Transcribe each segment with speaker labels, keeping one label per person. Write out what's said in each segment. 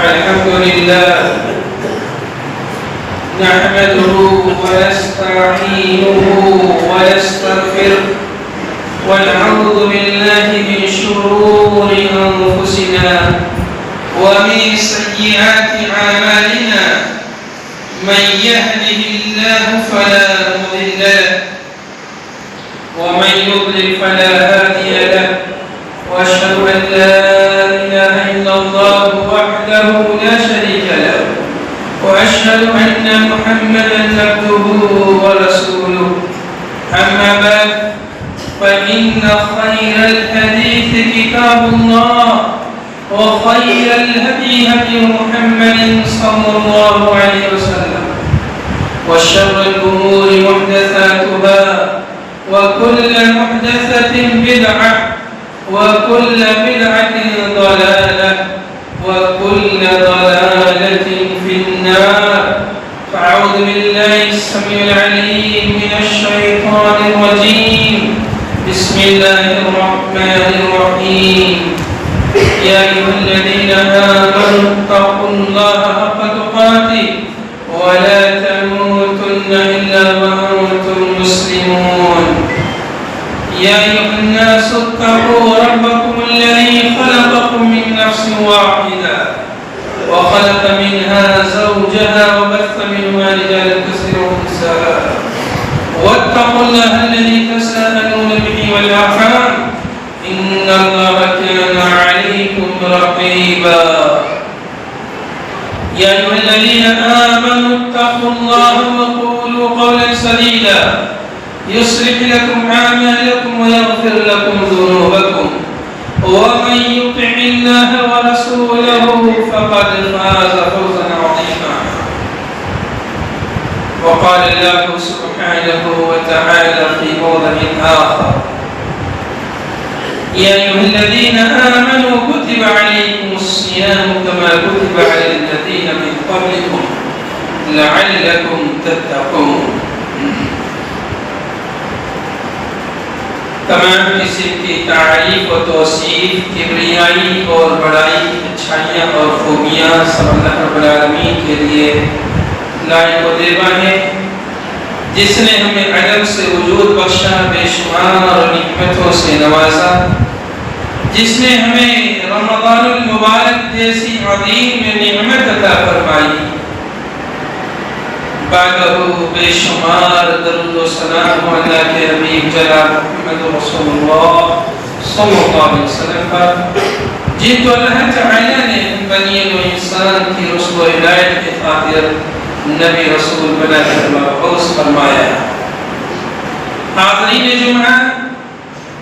Speaker 1: الحمد لله نحمده ونستعينه ونستغفره ونعوذ بالله من شرور أنفسنا ومن سيئات أعمالنا من يهده الله فلا مضل له ومن يضلل فلا هادي له وأشهد أن لا إله إلا الله وحده لا شريك له وأشهد أن محمدا عبده ورسوله أما بعد فإن خير الحديث كتاب الله وخير الهدي هدي محمد صلى الله عليه وسلم وشر الأمور محدثاتها وكل محدثة بدعة وكل بدعة ضلالة وكل ضلالة في النار فأعوذ بالله السميع العليم من الشيطان الرجيم بسم الله الرحمن الرحيم يا أيها الذين آمنوا اتقوا الله حق تقاته ولا تموتن إلا وأنتم مسلمون يا أيها الناس اتقوا ربكم الذي خلقكم من نفس واحدة وخلق منها زوجها وبث منهما رجالا كثيرا ونساء واتقوا الله الذي تساءلون به والأرحام إن الله كان عليكم رقيبا يا أيها الذين آمنوا اتقوا الله وقولوا قولا سديدا يصلح لكم أعمالكم ويغفر لكم ذنوبكم ومن يطع الله ورسوله فقد فاز فوزا عظيما وقال الله سبحانه وتعالى في موضع آخر يا أيها الذين آمنوا كتب عليكم الصيام كما كتب على الذين من قبلكم لعلكم تتقون تمام قسم کی تعریف و توصیف کبریائی اور بڑائی اچھائیاں اور خوبیاں سب اللہ رب العالمین کے لیے لائق و دیبا ہے جس نے ہمیں عدم سے وجود بخشا بے شمار نعمتوں سے نوازا جس نے ہمیں رمضان المبارک جیسی عظیم نعمت عطا فرمائی بعدہ بے شمار درود و سلام اللہ کے حبیب جناب محمد رسول اللہ صلی اللہ علیہ وسلم پر جن کو اللہ تعالی نے بنی و انسان کی رسل و ہدایت کے خاطر نبی رسول بنا کر مبعوث فرمایا. حاضرین جمعہ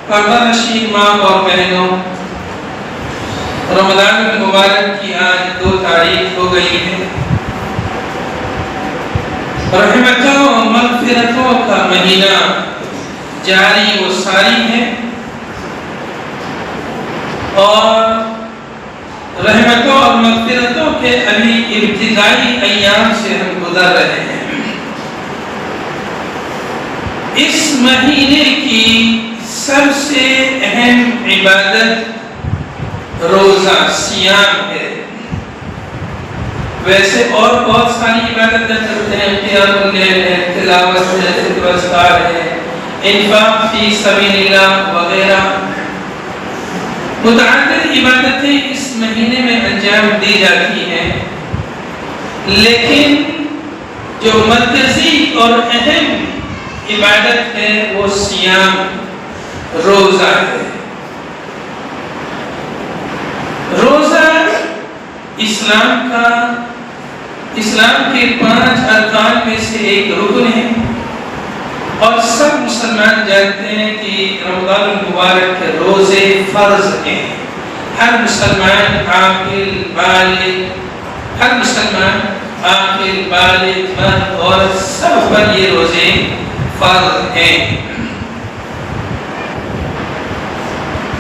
Speaker 1: پردہ نشین ماں اور بہنوں، رمضان المبارک کی آج 2 تاریخ ہو گئی ہے. رحمتوں و مغفرتوں کا مہینہ جاری و ساری ہے اور رحمتوں اور مغفرتوں کے ابھی ابتدائی ایام سے ہم گزر رہے ہیں. اس مہینے کی سب سے اہم عبادت روزہ سیام ہے. ویسے اور بہت ساری عبادتیں کرتے ہیں، قیام اللیل ہے، تلاوت ہے، ذکر و اذکار ہے، انفاق فی سبیل اللہ وغیرہ متعدد عبادتیں اس مہینے میں انجام دی جاتی ہیں، لیکن جو مرکزی اور اہم عبادت ہے وہ سیام روزہ ہے. روزہ اسلام کے 5 ارکان میں سے ایک رکن ہے اور سب مسلمان جانتے ہیں کہ رمضان المبارک کے روزے فرض ہیں. ہر مسلمان عاقل بالغ مرد اور سب پر یہ روزے فرض ہیں.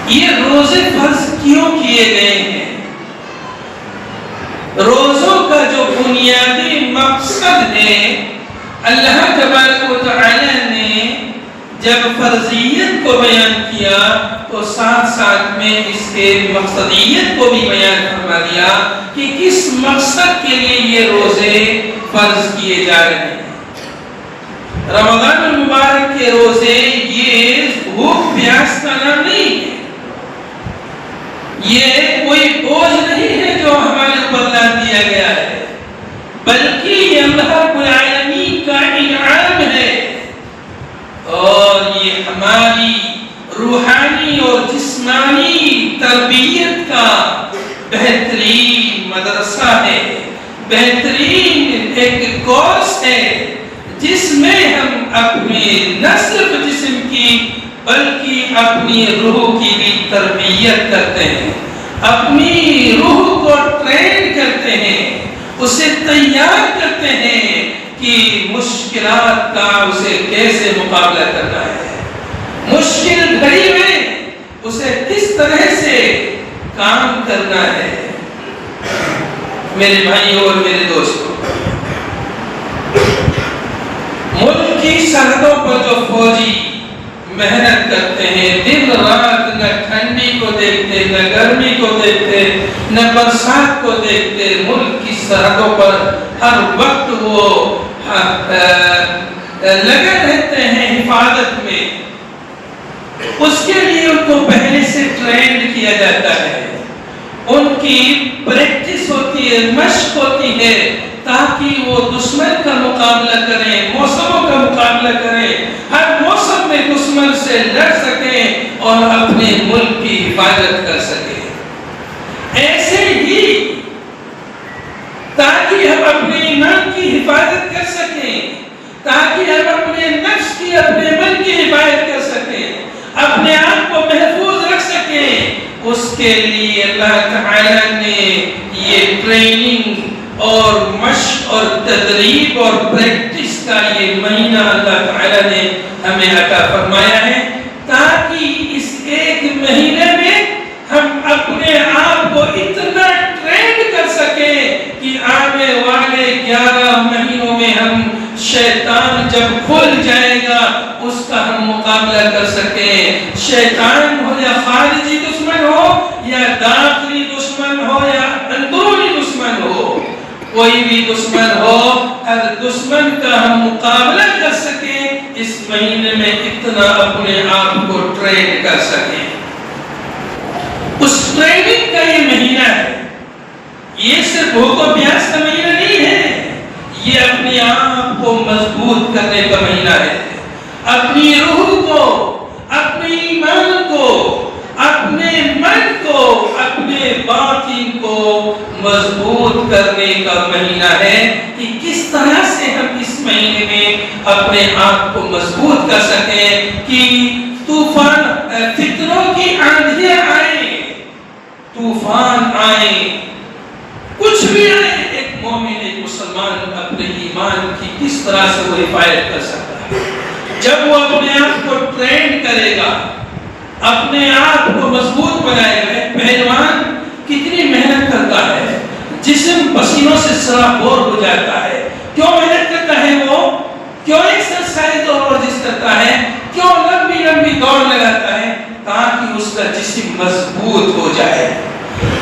Speaker 1: یہ روزے فرض کیوں کیے گئے ہیں؟ روزوں کا جو بنیادی مقصد ہے، اللہ تبارک و تعالی نے جب فرضیت کو بیان کیا تو ساتھ ساتھ میں اس کے مقصدیت کو بھی بیان فرما دیا کہ کس مقصد کے لیے یہ روزے فرض کیے جا رہے ہیں۔ رمضان المبارک کے روزے یہ بھوک پیاس کا نام نہیں ہے، یہ کوئی بوجھ نہیں ہے جو ہمارے اوپر لاد دیا گیا ہے، بلکہ یہ اللہ رب العالمین کا انعام ہے، اور یہ ہماری روحانی اور جسمانی تربیت کا بہترین مدرسہ ہے، بہترین ایک کورس ہے جس میں ہم اپنی نہ صرف جسم کی بلکہ اپنی روح کی بھی تربیت کرتے ہیں، اپنی روح کو ٹرین کرتے ہیں، اسے تیار کرتے ہیں کہ مشکلات کا اسے کیسے مقابلہ کرنا ہے، مشکل گھڑی میں اسے کس طرح سے کام کرنا ہے۔ میرے بھائیوں اور میرے دوستوں، ملک کی سرحدوں پر جو فوجی محنت کرتے ہیں، دن رات نہ ٹھنڈی کو دیکھتے، نہ گرمی کو دیکھتے، نہ برسات کو دیکھتے، ملک کی سرحدوں پر ہر وقت وہ لگے رہتے ہیں حفاظت میں، اس کے لیے ان کو پہلے سے ٹرینڈ کیا جاتا ہے، ان کی پریکٹس ہوتی ہے، مشق ہوتی ہے، تاکہ وہ دشمن کا مقابلہ کریں، موسموں کا مقابلہ کریں، ہر موسم میں دشمن سے لڑ سکیں اور اپنے ملک کی حفاظت کر سکیں۔ ایسے ہی تاکہ ہم اپنے ایمان کی حفاظت کر سکیں، تاکہ ہم اپنے نفس کی، اپنے من کی حفاظت کر سکیں، اپنے آپ کو محفوظ رکھ سکیں، اس کے لیے اللہ تعالیٰ نے یہ ٹریننگ اور مشق اور تدریب اور پریکٹس کا یہ مہینہ اللہ تعالیٰ نے ہمیں عطا فرمایا ہے، تاکہ اس ایک مہینے میں ہم اپنے آپ کو اتنا ٹرینڈ کر سکیں کہ آنے والے 11 مہینوں میں ہم شیطان جب کھل جائے گا اس کا ہم مقابلہ کر سکیں، شیطان ہو یا خارجی دشمن ہو یا داخلی دشمن ہو یا اندرونی دشمن ہو، کوئی بھی دشمن ہو، ہر دشمن کا ہم مقابلہ کر سکیں، اس مہینے میں اتنا اپنے آپ کو ٹرین کر سکیں۔ اس ٹریننگ کا یہ مہینہ ہے، یہ صرف بھوک و پیاس کا مہینہ نہیں ہے، یہ اپنے آپ کو مضبوط کرنے کا مہینہ ہے، اپنی روح کو، اپنے ایمان کو، اپنے من کو، اپنے باطن کو مضبوط کرنے کا مہینہ ہے کہ کس طرح سے ہم اس مہینے میں اپنے آپ کو مضبوط کر سکیں کہ طوفان فتنوں کی آندھیاں آئیں، طوفان آئیں، کچھ بھی آئے، ایک مومن، ایک مسلمان اپنے ایمان کی کس طرح سے وہ حفاظت کر سکتا ہے جب وہ اپنے آپ کو ٹرین کرے گا، اپنے آپ کو مضبوط بنائے گا۔ پہلوان کتنی محنت کرتا ہے، جسم پسینوں سے سرابور ہو جاتا ہے، کیوں محنت کرتا ہے وہ، کیوں ایکسرسائز اور ورزش کرتا ہے، کیوں لمبی لمبی دوڑ لگاتا ہے، تاکہ اس کا جسم مضبوط ہو جائے۔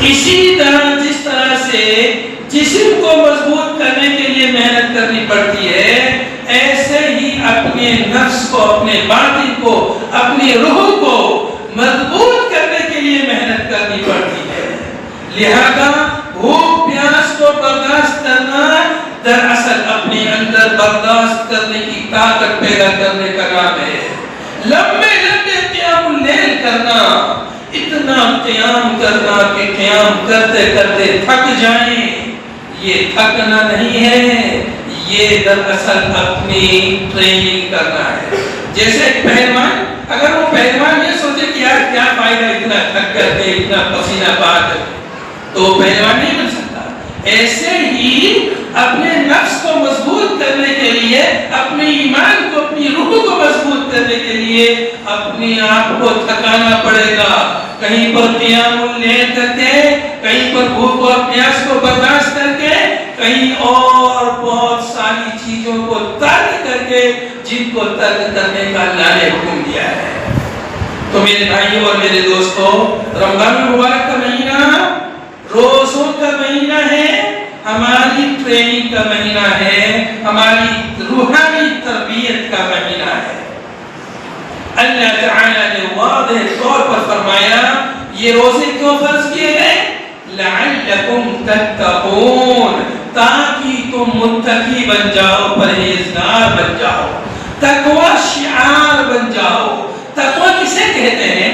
Speaker 1: اسی طرح جس طرح سے جسم کو مضبوط کرنے کے لیے محنت کرنی پڑتی ہے، ایسے ہی اپنے نفس کو، اپنے باطن کو، اپنی روح کو مضبوط کرنے کے لیے محنت کرنی پڑتی ہے۔ لہذا بھوک پیاس کو برداشت کرنا دراصل اپنے اندر برداشت کرنے کی طاقت پیدا کرنے کا نام ہے۔ لمبے لمبے قیام اللیل کرنا، اتنا قیام کرنا کہ قیام کرتے کرتے تھک جائیں، یہ تھکنا نہیں ہے، یہ دراصل اپنی ٹریننگ کرنا ہے۔ جیسے ایک پہلوان، اگر وہ پہلوان یہ سوچے کہ یار کیا فائدہ اتنا تھک کر کے، اتنا پسینہ بہا کر کے، تو وہ پہلوان نہیں بن سکتا۔ ایسے ہی اپنے نفس کو مضبوط کرنے کے لیے، اپنے ایمان کو، اپنی روح کو مضبوط کرنے کے لیے اپنے آپ کو تھکانا پڑے گا، کہیں پر قیام اللیل کر کے، کہیں پر بھوک اور پیاس کو برداشت کر کے، کہیں اور بہت ساری چیزوں کو ترک کر کے، جن کو ترک کرنے کا اللہ نے حکم دیا ہے۔ تو میرے بھائیوں اور میرے دوستوں، رمضان المبارک کا مہینہ روزوں کا مہینہ ہے، ہماری ٹریننگ کا مہینہ ہے، ہماری روحانی تربیت کا مہینہ ہے۔ اللہ تعالیٰ نے واضح طور پر فرمایا یہ روزے کیوں فرض کیے گئے؟ لعلکم تتقون، تاکہ تم متقی بن جاؤ، پرہیزگار بن جاؤ، تقوی شعار بن جاؤ۔ تقوی کسے کہتے ہیں؟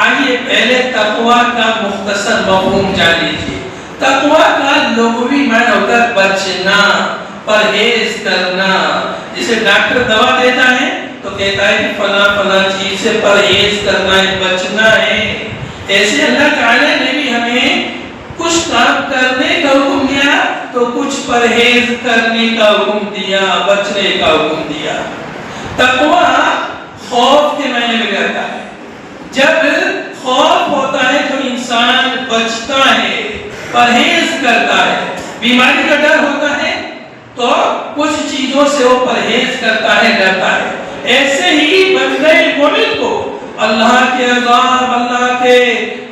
Speaker 1: آئیے پہلے تقوی کا مختصر مفہوم جان لیجیے۔ تقوی کا لغوی معنی ہوتا ہے بچنا، پرہیز کرنا۔ جسے ڈاکٹر دوا دیتا ہے تو کہتا ہے کہ فلاں فلاں چیز سے پرہیز کرنا ہے، بچنا ہے۔ ایسے اللہ تعالیٰ نے بھی ہمیں کچھ کام کرنے کا حکم دیا تو کچھ پرہیز کرنے کا حکم دیا، بچنے کا حکم دیا۔ تقوی خوف کے معنی میں رہتا ہے۔ جب خوف ہوتا ہے تو انسان بچتا ہے، پرہیز کرتا ہے۔ بیماری کا ڈر ہوتا ہے تو کچھ چیزوں سے وہ پرہیز کرتا ہے، ڈرتا ہے۔ ایسے ہی بندے مومن کو اللہ کے عذاب، اللہ کے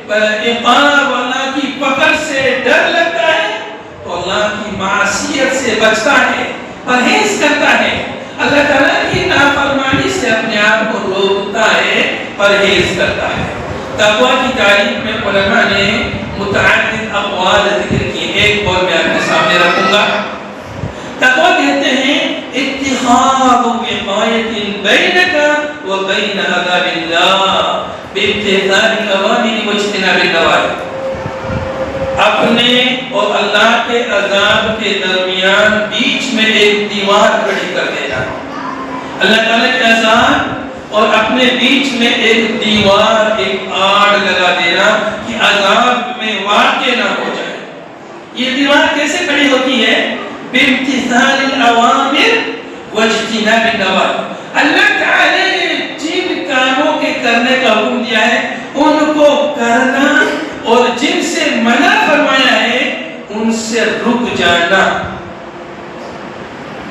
Speaker 1: عقاب، اللہ کی پکڑ سے ڈر لگتا ہے تو اللہ کی معصیت سے بچتا ہے، پرہیز کرتا ہے، اللہ تعالیٰ کی نافرمانی سے اپنے آپ کو روکتا ہے، پرہیز کرتا ہے۔ تقوی کی تعریف میں علماء نے متعدد اقوال ذکر کی، ایک قول میں آپ کے سامنے رکھوں گا۔ تقوی کہتے ہیں اتخاذ وقایت بینک و بین عذاب اللہ بامتثال الاوامر واجتناب النواہی، اپنے اور اللہ کے عذاب کے درمیان بیچ میں ایک دیوار کھڑی کر دینا۔ اللہ تعالیٰ کے عذاب اور اپنے بیچ میں ایک دیوار، ایک آڑ لگا دینا کہ عذاب میں واقع نہ ہو جائے۔ یہ دیوار کیسے کھڑی ہوتی ہے؟ بامتثال الاوامر واجتناب النواہی، اللہ تعالیٰ نے جن کاموں کے کرنے کا حکم دیا ہے ان کو کرنا، اور جن سے منع فرمایا ہے ان سے رک جانا۔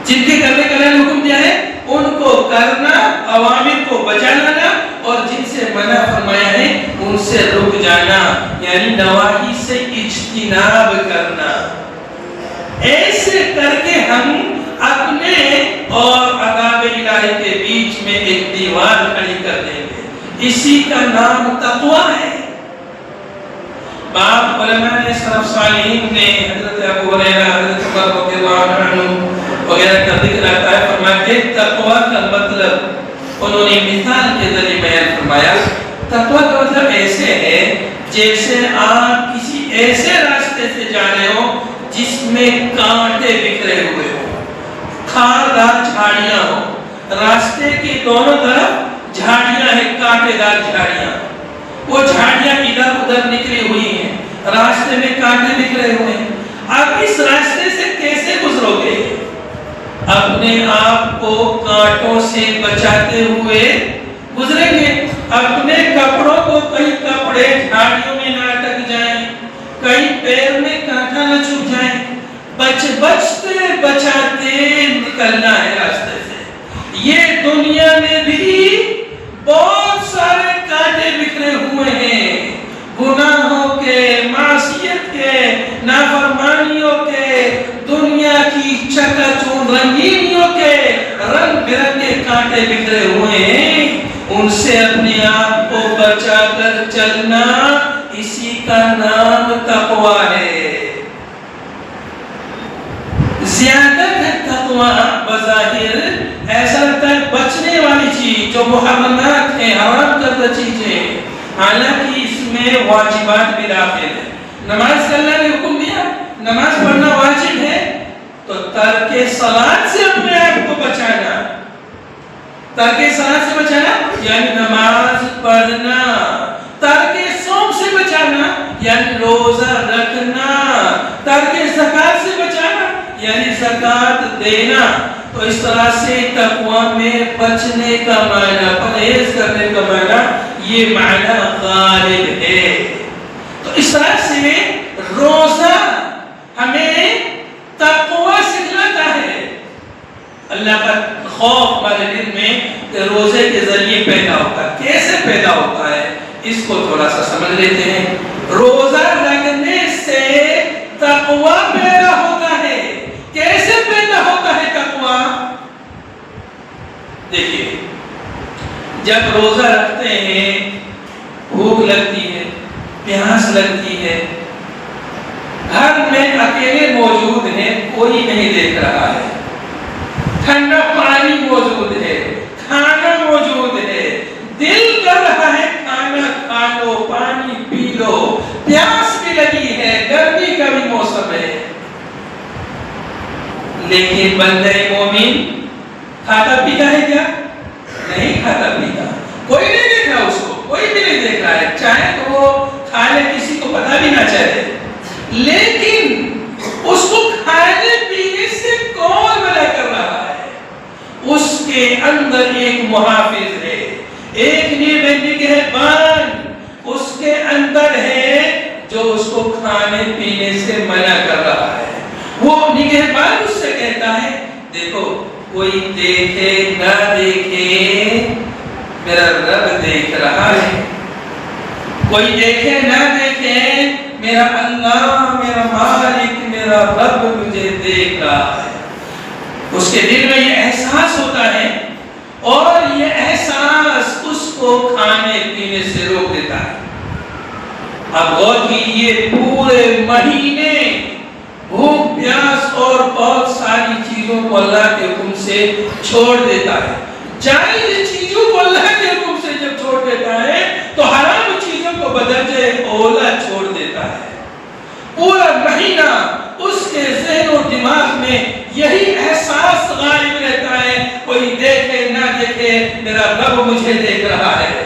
Speaker 1: جن کے کرنے کا حکم دیا ہے ان کو کرنا، اوامر کو بجا لانا، اور جن سے منع فرمایا ہے ان سے رک جانا، یعنی نواہی سے اجتناب کرنا۔ ایسے کر کے ہم اپنے اور عذاب الہی کے بیچ میں ایک دیوار کھڑی کر دیں گے۔ اسی کا نام تقوی ہے۔ بعض علماء نے سلف صالحین نے حضرت ابو ہریرہ، حضرت عمر رضی اللہ عنہ وغیرہ کا ذکر آتا ہے، فرماتے ہیں تقوی کا مطلب انہوں نے مثال کے ذریعے بیان فرمایا۔ تقوی کا مطلب ایسے ہے جیسے آپ کسی ایسے راستے سے جا رہے ہو جس میں کانٹے بکھرے ہوئے ہو، خاردار جھاڑیاں ہو، راستے کے دونوں طرف جھاڑیاں ہیں، کانٹے دار جھاڑیاں، وہ جھاڑیاں ادھر ادھر نکلی ہوئی ہیں، راستے میں کانٹے بکھرے ہوئے ہیں۔ آپ اس راستے سے کیسے گزرو گے؟ اپنے آپ کو کانٹوں سے بچاتے ہوئے گزریں گے۔ اپنے کپڑوں کو، کئی کپڑے جھاڑیوں میں نہ اٹک جائیں، کئی پیر میں کانٹا نہ چبھ جائیں، بچتے بچاتے نکلنا ہے راستے سے۔ یہ دنیا میں بھی بہت سارے کانٹے بکھرے ہوئے ہیں، گناہوں کے، معصیت کے، نافرمانیوں کے، دنیا کی چکا چون رنگینیوں کے، رنگ برنگے کانٹے بکھرے ہوئے ہیں۔ ان سے اپنے آپ کو بچا کر چلنا، اسی کا نام تقوی ہے۔ زیادہ تقوی بظاہر ایسا لگتا ہے بچنے والی چیز، جو محرمات ہیں، حرام کردہ چیزیں، حالانکہ اس میں واجبات بھی داخل ہیں۔ نماز کا اللہ نے حکم دیا، نماز پڑھنا واجب ہے، تو ترک صلاۃ سے اپنے آپ کو بچانا، ترک صلاۃ سے بچانا یعنی نماز پڑھنا، ترک صوم سے بچانا یعنی روزہ رکھنا، ترک زکات سے بچانا یعنی زکات دینا۔ تو اس طرح سے تقوی میں بچنے کا معنی، پرہیز کرنے کا معنی، یہ معنی غالب ہے۔ تو اس طرح سے روزہ ہمیں تقوی سکھلاتا ہے۔ اللہ کا خوف ہمارے دل میں روزے کے ذریعے پیدا ہوتا ہے۔ کیسے پیدا ہوتا ہے اس کو تھوڑا سا سمجھ لیتے ہیں۔ روزہ رکھنے سے تقوی پیدا ہوتا ہے۔ دیکھیے جب روزہ رکھتے ہیں بھوک لگتی ہے، پیاس لگتی ہے، گھر میں اکیلے موجود ہیں، کوئی نہیں دیکھ رہا ہے، ٹھنڈا پانی موجود ہے، کھانا موجود ہے، دل کر رہا ہے کھانا کھا لو، پانی پی لو، پیاس بھی لگی ہے، گرمی کا بھی موسم ہے، لیکن بندہ مومن کھاتا پیتا ہے کیا؟ نہیں کھاتا پیتا، کوئی نہیں دیکھ رہا اس کو، کوئی بھی نہیں دیکھ رہا ہے، چاہے تو وہ کھا لے، کسی کو پتا بھی نہ چلے، لیکن اس کو کھانے پینے سے کون منع کر رہا ہے؟ اس کے اندر ایک محافظ ہے، ایک نگہبان اس کے اندر ہے جو اس کو کھانے پینے سے منع کر رہا ہے۔ وہ نگہبان اس سے کہتا ہے دیکھو کوئی دیکھے نہ دیکھے میرا رب دیکھ رہا ہے، کوئی دیکھے نہ دیکھے میرا اللہ، میرا مالک، میرا رب مجھے دیکھ رہا ہے۔ اس کے دل میں یہ احساس ہوتا ہے اور یہ احساس اس کو کھانے پینے سے روک دیتا ہے۔ اب غور کیجیے پورے مہینے بھوک پیاس اور بہت ساری چیزوں کو اللہ کے حکم سے چھوڑ دیتا ہے، جائز چیزوں کو اللہ کے حکم سے جب چھوڑ دیتا ہے تو حرام چیزوں کو بدرجہ اولا چھوڑ دیتا ہے۔ پورا مہینہ اس کے ذہن و دماغ میں یہی احساس غالب رہتا ہے کوئی دیکھے نہ دیکھے میرا رب مجھے دیکھ رہا ہے۔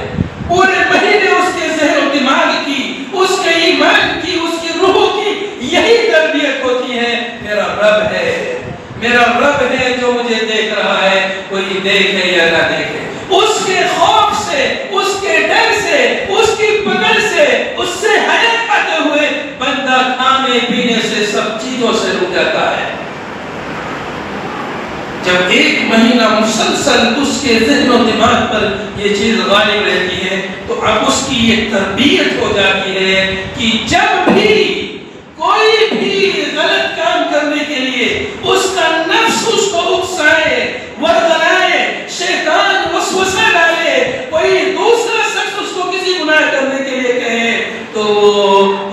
Speaker 1: پورے مہینے اس کے ذہن و دماغ کی، اس کے ایمان کی، اس کی روح کی یہی تربیت ہوتی ہے میرا رب ہے، میرا رب ہے جو مجھے دیکھ رہا ہے، کوئی دیکھے یا نہ دیکھے۔ اس کے خوف سے، اس کے ڈر سے، اس کی پکڑ سے، اس سے حیا کھاتے ہوئے بندہ کھانے پینے سے سب چیزوں سے رک جاتا ہے۔ جب ایک مہینہ مسلسل اس کے ذہن و دماغ پر یہ چیز غالب رہتی ہے تو اب اس کی یہ تربیت ہو جاتی ہے کہ جب بھی کوئی بھی غلط کام کرنے کے لیے اس کا نفس اس کو اکسائے، ورغلائے، شیطان وسوسہ ڈالے، کوئی دوسرا شخص اس کو کسی گناہ کرنے کے لیے کہے تو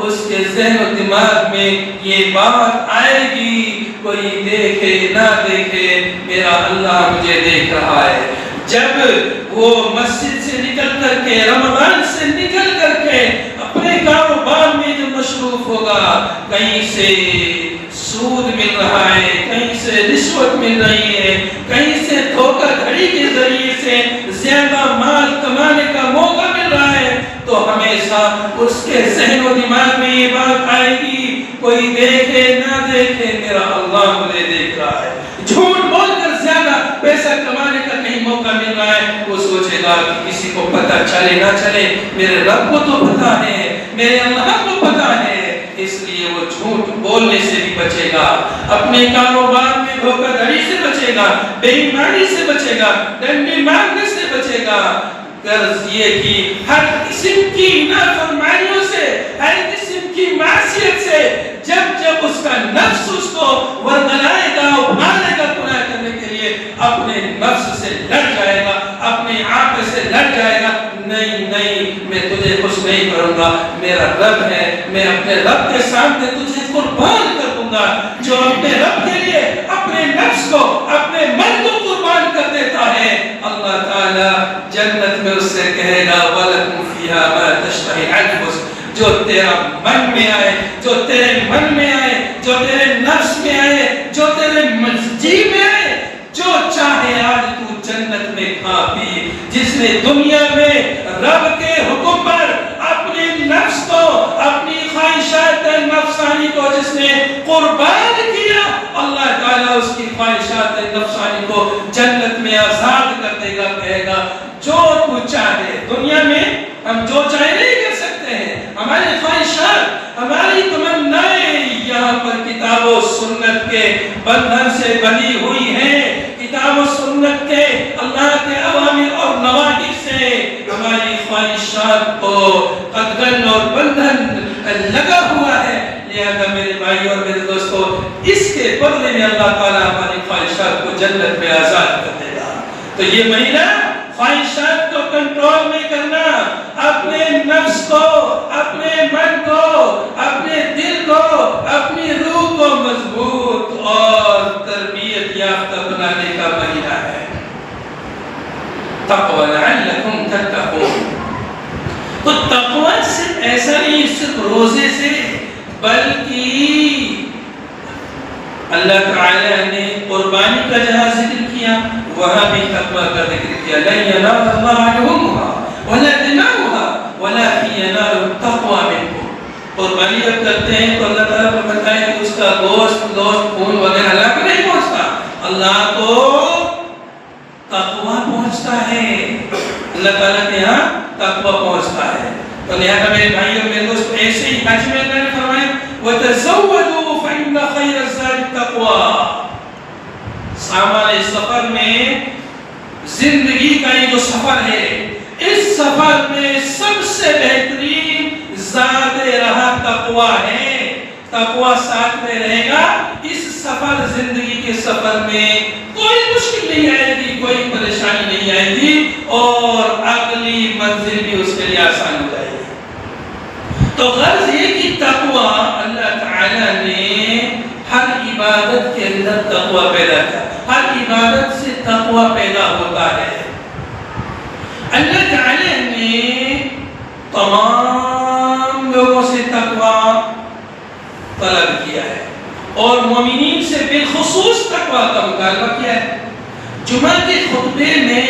Speaker 1: اس کے ذہن و دماغ میں یہ بات آئے گی کوئی دیکھے نہ دیکھے میرا اللہ مجھے دیکھ رہا ہے۔ جب وہ مسجد سے نکل کر کے، رمضان سے نکل کر کے اپنے کاروبار میں جو مصروف ہوگا، کہیں سے سود مل رہا ہے، کہیں سے رشوت مل رہی ہے، کہیں سے دھوکہ دھڑی کے ذریعے سے زیادہ مال کمانے کا موقع مل رہا ہے تو ہمیشہ اس کے ذہن و دماغ میں یہ بات آئے گی کوئی دیکھے نہ دیکھے میرا اللہ مجھے دیکھ رہا ہے۔ جھوٹ بول کر زیادہ پیسہ کمانے کا کہیں موقع مل رہا ہے، وہ سوچے گا کہ کسی کو پتہ چلے نہ چلے میرے رب کو تو پتہ ہے، میرے اللہ کو پتہ ہے، اس لیے وہ جھوٹ بولنے سے بھی بچے گا، اپنے کاروبار میں دھوکہ دھڑی سے بچے گا، بے ایمانی سے بچے گا، ڈنڈی مارنے سے بچے گا، غرض یہ کہ ہر قسم کی نافرمانیوں سے، ہر قسم کی معصیت سے جب اس کا نفس اس کو ورغلائے گا، اٹھانے گا گناہ کرنے کے لیے، اپنے نفس سے لڑ جائے گا، اپنے آپ سے لڑ جائے گا، نہیں میں تجھے خوش نہیں کروں گا، میرا رب ہے، میں اپنے رب کے سامنے تجھے قربان کر دوں گا۔ جو اپنے رب کے لیے اپنے نفس کو، اپنے من کو قربان کر دیتا ہے، اللہ تعالی جنت میں اس سے کہے گا وَلَكُمْ فِيهَا مَا تَشْتَهِي الْأَنفُسُ، جو تیرا من میں آئے، جو تیرے من میں آئے، جو تیرے نفس میں آئے، جو تیرے جی میں آئے، جو چاہے آج تو جنت میں کھا پی۔ جس نے دنیا میں رب کے حکم پر اپنے نفس کو، اپنی خواہشات نفسانی کو جس نے قربان کیا، اللہ تعالیٰ اس کی خواہشات نفسانی کو جنت میں آزاد کر دے گا، کہے گا جو تو چاہے۔ دنیا میں ہم جو چاہے نہیں کر سکتے ہیں، ہماری خواہشات، ہماری تمنائیں یہاں پر کتاب و سنت کے بندھن سے بندھی ہوئی ہیں، کتاب و سنت کے اللہ کے اوامر اور نواہی سے ہماری خواہشات کو قدغن اور بندھن لگا ہوا ہے۔ لہذا میرے بھائی اور میرے دوستو، اس کے بدلے میں اللہ تعالیٰ ہماری خواہشات کو جنت میں آزاد کر دے گا۔ تو یہ مہینہ خواہشات کو کنٹرول میں کرنا، اپنے نفس کو، اپنے من کو، اپنے دل کو، اپنی روح کو مضبوط اور تربیت یافتہ بنانے کا مہینہ ہے۔ تقوی لعلکم تتقون۔ تو تقوی صرف ایسا نہیں صرف روزے سے، بلکہ اللہ تعالیٰ نے قربانی کا جہاں ذکر کیا وہاں بھی تقوی کا ذکر کیا۔ لن ينال اللہ لحومها ولا دماؤها ولكن ينال التقوى منكم۔ قربانی جب کرتے ہیں تو اللہ تعالیٰ کو بتائے کہ اس کا گوشت خون وغیرہ اللہ کو نہیں پہنچتا، اللہ کو تقوی پہنچتا ہے، اللہ تعالیٰ کے یہاں تقوی پہنچتا ہے۔ تو لہذا میرے بھائی اور میرے دوست ایسے ہی حج میں اللہ نے فرمایا وَتَزَوَّدُوا فَإِنَّ خَيْرَ الزَّادِ التَّقْوَىٰ۔ سامان سفر میں زندگی کا یہ جو سفر ہے، اس سفر میں سب سے بہترین زاد راہ تقوی ہے۔ تقوی ساتھ میں رہے گا، اس سفر زندگی کے سفر میں کوئی مشکل نہیں آئے گی، کوئی پریشانی نہیں آئے گی، اور اگلی منزل بھی اس کے لیے آسان ہو جائے گی۔ تو غرض یہ کہ تقوی اللہ تعالیٰ نے ہر عبادت کے اندر تقوی پیدا کیا، ہر عبادت سے تقوی پیدا ہوتا ہے۔ اللہ تعالیٰ نے تمام لوگوں سے تقوی طلب کیا ہے اور مومنین سے بالخصوص تقوی کا مطالبہ کیا ہے۔ جمعہ کے خطبے میں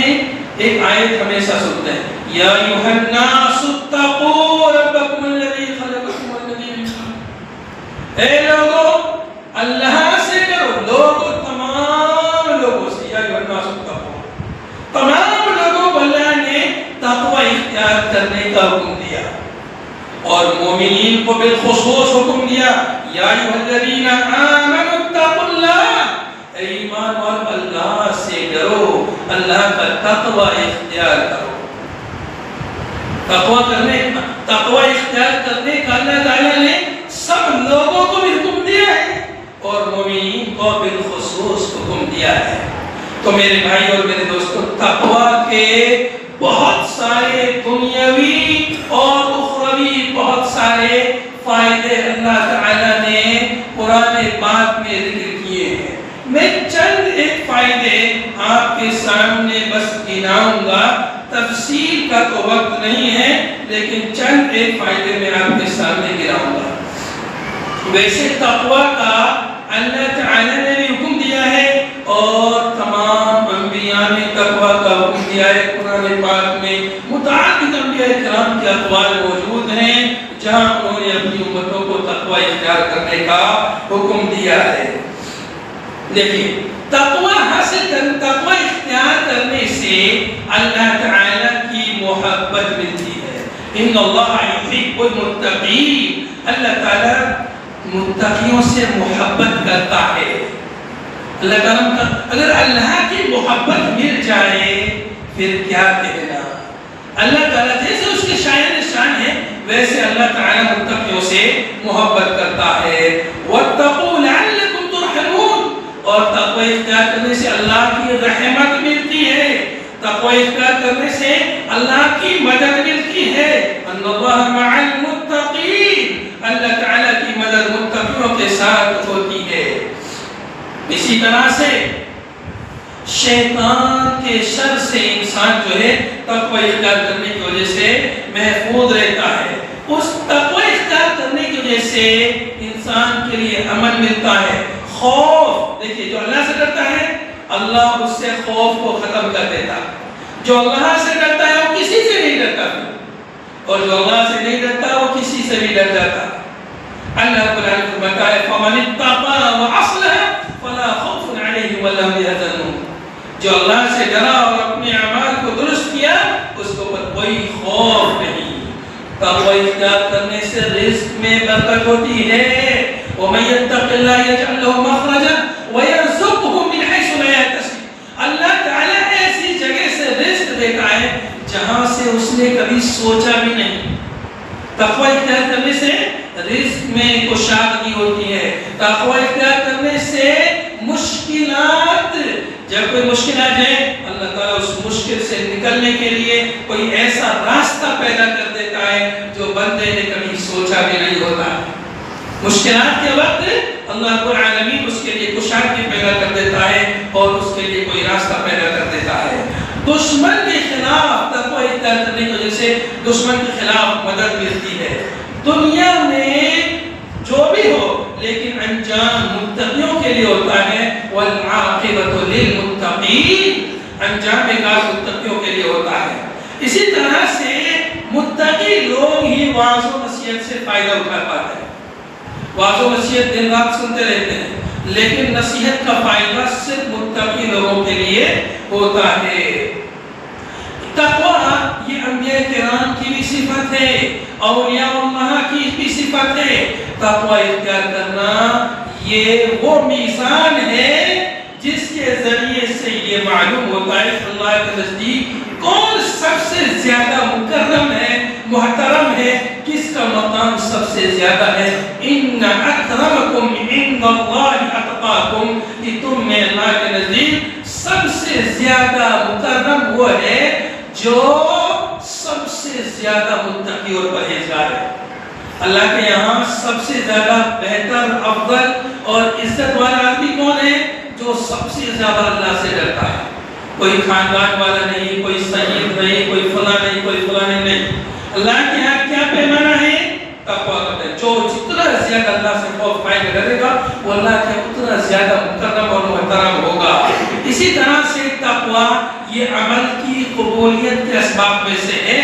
Speaker 1: ایک آیت ہمیشہ سنتے ہیں، یا ایھا الناس اتقوا ربکم الذی خلقکم والذین من قبلکم۔ اے لوگو اللہ سے ڈرو، لوگوں تمام لوگوں سے، یا ایھا الناس اتقوا، تمام لوگوں کو اللہ نے تقوی اختیار کرنے کا حکم دیا اور مومنین کو بالخصوص حکم دیا، یا ایھا الذین آمنوا اتقوا اللہ، اے ایمان والو اللہ سے ڈرو، اللہ کا تقوی اختیار کرو۔ تقوی اختیار کرنے کا اللہ تعالیٰ نے سب لوگوں کو بھی حکم دیا ہے اور مومنین کو بالخصوص حکم دیا ہے۔ تو میرے بھائی اور میرے دوستو، تقوی کے بہت سارے دنیاوی اور اخروی بہت سارے فائدے اللہ تعالیٰ نے قرآن پاک میں ذکر کیے ہیں۔ میں چند ایک فائدے آپ کے سامنے بس گناؤں گا، تفصیل کا تو وقت نہیں ہے، لیکن چند ایک فائدے میں آپ کے سامنے گراؤں گا۔ ویسے تقوی کا اللہ تعالیٰ نے بھی حکم دیا ہے اور تمام انبیاء نے تقوی کا حکم دیا ہے۔ قرآن پاک میں متعدد انبیاء کرام کے اقوال موجود ہیں جہاں انہوں نے اپنی امتوں کو تقوی اختیار کرنے کا حکم دیا ہے۔ لیکن تقوی اختیار کرنے سے اللہ تعالیٰ کی محبت ملتی ہے۔ ان اللہ یحب المتقین، اللہ تعالیٰ متقیوں سے محبت کرتا ہے۔ اللہ تعالیٰ اگر اللہ کی محبت مل جائے پھر کیا کہنا۔ اللہ تعالیٰ جیسے اس کے شان ہے ویسے اللہ تعالیٰ متقیوں سے محبت کرتا ہے۔ واتقوا لعلکم ترحمون، اور تقوی اختیار کرنے سے اللہ کی رحمت ملتی ہے، تقوی اختیار کرنے سے اللہ کی مدد ملتی ہے۔ ان اللہ مع المتقین، اللہ تعالیٰ کی مدد متقیوں کے ساتھ ہوتی ہے۔ اسی طرح سے شیطان کے شر سے انسان جو ہے تقوی اختیار کرنے کی وجہ سے محفوظ رہتا ہے۔ اس تقوی اختیار کرنے کی وجہ سے انسان کے لیے امن ملتا ہے۔ خوف، دیکھیے جو اللہ سے ڈرتا ہے اللہ اس سے خوف کو ختم کر دیتا، جو اللہ سے ڈرتا ہے وہ کسی سے نہیں ڈرتا، اور جو اللہ سے نہیں ڈرتا وہ کسی سے بھی ڈر جاتا۔ اللہ رب العالمین کو بتائے فَمَنِ اتَّقَىٰ وَأَصْلَحَ فَلَا خَوْفٌ عَلَيْهِمْ وَلَا هُمْ يَحْزَنُونَ، جو اللہ سے ڈرا اور اپنے اعمال کو درست کیا اس کو پر کوئی خوف نہیں۔ تقوی اختیار کرنے سے رزق میں برکت ہوتی ہے۔ وَمَن يَتَّقِ اللَّهَ يَجْعَل لَّهُ مَخْرَجًا وَيَرْزُقْهُ مِنْ حَيْثُ لَا يَحْتَسِبُ، اللہ تعالیٰ ایسی جگہ سے رزق دیتا ہے جہاں سے اس نے کبھی سوچا بھی نہیں۔ تقوی اختیار کرنے سے رزق میں کشادگی ہوتی ہے، تقوی اختیار کرنے سے مشکلات، جب کوئی مشکل آ جائے اللہ تعالیٰ اس مشکل سے نکلنے کے لیے کوئی ایسا راستہ پیدا کر دیتا ہے جو بندے نے کبھی سوچا بھی نہیں ہوتا. مشکلات کے وقت اللہ رب العالمین اس کے لیے کشادگی پیدا کر دیتا ہے اور اس کے لیے کوئی راستہ پیدا کر دیتا ہے. دشمن کے خلاف تقوی اختیار کرنے کی وجہ سے دشمن کے خلاف مدد ملتی ہے. دنیا میں جو بھی ہو لیکن انجام متقیوں کے لیے ہوتا ہے. والعاقبۃ للمتقین، انجام کار متقیوں کے لیے ہوتا ہے. اسی طرح سے متقی لوگ ہی وعظ و نصیحت سے فائدہ اٹھا پاتے ہیں. وعظ و نصیحت دن رات سنتے رہتے ہیں لیکن نصیحت کا فائدہ صرف متقی لوگوں کے لیے ہوتا ہے. تقوی یہ انبیاء کرام کی بھی صفت ہے، اولیاء اللہ کی بھی صفت ہے. تقوی اختیار کرنا یہ وہ میزان ہے جس کے ذریعے سے یہ معلوم ہوتا ہے کہ اللہ کے نزدیک کون سب سے زیادہ مکرم ہے، محترم ہے، کس کا مقام سب سے زیادہ ہے. ان اکرمکم عند اللہ اتقاکم، کہ تم میں اللہ کے نزدیک سب سے زیادہ مکرم وہ ہے جو سب سے زیادہ متقی اور پرہیزگار ہے. اللہ کے یہاں سب سے زیادہ بہتر، افضل اور عزت والا آدمی کون ہے؟ جو سب سے زیادہ اللہ سے ڈرتا ہے. کوئی خاندان والا نہیں، کوئی سید نہیں، کوئی فلاں نہیں، کوئی فلاں نہیں. اللہ کے یہاں کیا پیمانہ ہے؟ تقویٰ کا ہے. جو جتنا زیادہ اللہ سے خوف کھائے گا، ڈرے گا، وہ اللہ کے اتنا زیادہ مکرم اور محترم ہوگا. اسی طرح سے تقویٰ یہ عمل کی قبولیت کے اسباب میں سے ہے.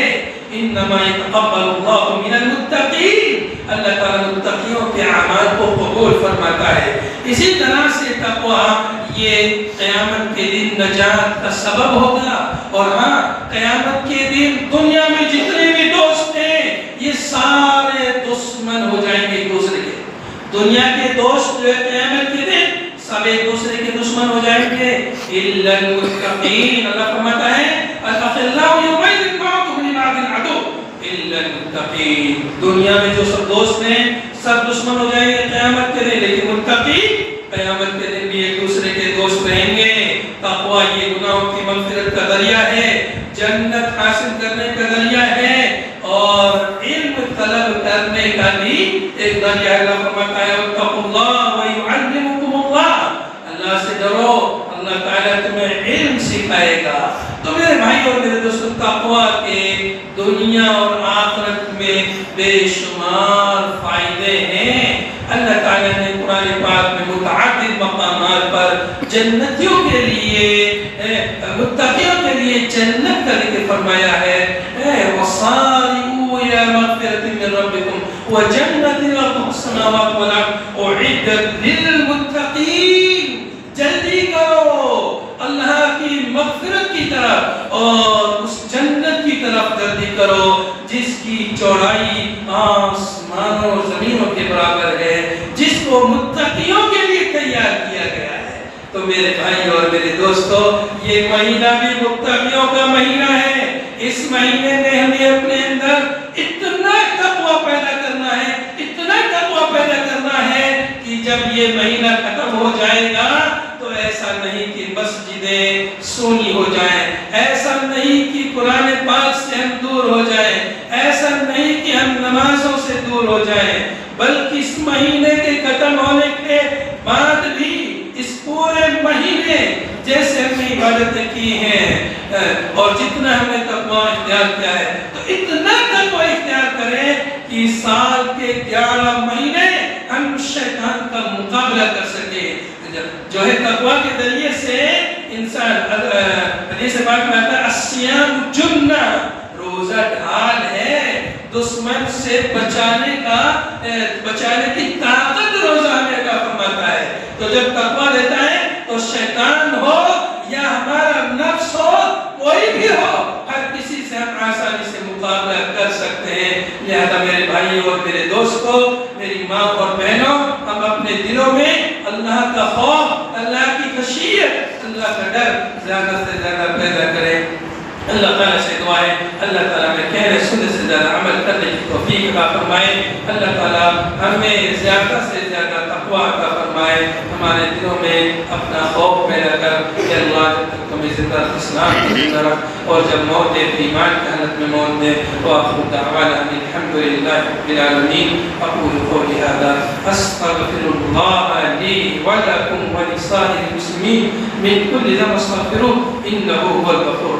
Speaker 1: انما يتقبل الله من المتقین، اللہ تعالیٰ متقیوں کے اعمال کو قبول فرماتا ہے. اسی طرح سے تقویٰ یہ قیامت کے دن نجات کا سبب ہوگا. اور ہاں، قیامت کے دن دنیا میں جتنے بھی دوست ہیں یہ سارے دشمن ہو جائیں گے ایک دوسرے کے. دنیا کے دوست جو ہے قیامت کے دن سب ایک دوسرے کے دشمن ہو جائیں گے. الا المتقین، اللہ فرماتا ہے الاخلاء یومئذ بعضهم لبعض عدو الا المتقین. دنیا میں جو سب دوست ہیں سب دشمن ہو جائیں گے قیامت کے دن، لیکن متقی قیامت کے دن بھی ایک دوسرے کے دوست رہیں گے. تقویٰ یہ گناہوں کی مغفرت کا ذریعہ ہے، جنت حاصل کرنے کا ذریعہ ہے اور علم طلب کرنے کا بھی ایک ذریعہ ہے. اللہ فرماتا ہے واتقوا اللہ ویعلمکم اللہ، اللہ سے ڈرو، اللہ تعالیٰ تمہیں علم سکھائے گا. تو میرے بھائی اور میرے دوستوں، تقویٰ کے دنیا اور آخرت میں بے شمار فائدے ہیں. اللہ تعالیٰ نے قرآن پاک میں متعدد مقامات پر جنتیوں کے لیے، متقیوں کے لیے جنت کا ذکر فرمایا ہے. وَصَارِعُوا إِلَىٰ مَغْفِرَةٍ مِّن رَّبِّكُمْ وَجَنَّةٍ عَرْضُهَا السَّمَاوَاتُ وَالْأَرْضُ أُعِدَّتْ لِلْمُتَّقِينَ. جلدی کرو اللہ کی مغفرت کی طرف اور اس جنت کی طرف جلدی کرو جس کی چوڑائی آسمانوں اور زمینوں کے برابر ہے، جس کو متقیوں کے لیے تیار کیا گیا ہے. تو میرے بھائی اور میرے دوستو، یہ مہینہ بھی متقیوں کا مہینہ ہے. اس مہینے میں ہمیں اپنے اندر اتنا تقویٰ پیدا کرنا ہے، اتنا تقویٰ پیدا کرنا ہے کہ جب یہ مہینہ ختم ہو جائے گا تو ایسا نہیں کہ مسجدیں سونی ہو جائیں، ایسا نہیں کہ قرآن پاک سے ہم دور ہو جائیں، ایسا نہیں کہ ہم نمازوں سے دور ہو جائیں، بلکہ اس مہینے کے ختم ہونے کے بعد بھی اس پورے مہینے جیسے ہم نے عبادتیں کی ہیں اور جتنا ہم نے تقویٰ اختیار کیا ہے تو اتنا تقویٰ اختیار کریں کہ سال کے 11 مہینے ہم شیطان کا مقابلہ کر سکیں. جو ہے تقویٰ کے ذریعے سے انسان، حدیث پاک میں آتا ہے الصیام جنہ، روزہ ڈھال ہے، دشمن سے بچانے کی طاقت روزہ ہمیں عطا فرماتا ہے. تو جب تقویٰ دیتا ہے تو شیطان ہو یا ہمارا نفس ہو، کوئی بھی ہو، ہر کسی سے ہم آسانی سے مقابلہ کر سکتے ہیں. لہذا میرے بھائی اور میرے دوستو، میری ماں اور بہنوں، ہم اپنے دلوں میں اللہ کا خوف، اللہ کی خشیت، اللہ کا ڈر زیادہ سے زیادہ پیدا کریں. اللہ تعالیٰ سے دعا ہے اللہ تعالیٰ میں کہنے سننے سے زیادہ عمل کرنے کی توفیق عطا فرمائے. اللہ تعالیٰ ہمیں زیادہ سے زیادہ تقویٰ عطا فرمائے. فرمائے، ہمارے دلوں میں اپنا خوف پیدا کر کہ اللہ جب تک تمہیں زندہ اسلام میں زندہ رکھ اور جب موت دے ایمان کی حالت میں موت دے۔ وآخر دعوانا ان الحمد للہ رب العالمین۔ اقول قولی ھذا استغفر اللہ لی ولکم ولسائر المسلمین من کل ذنب فاستغفروہ انہ هو الغفور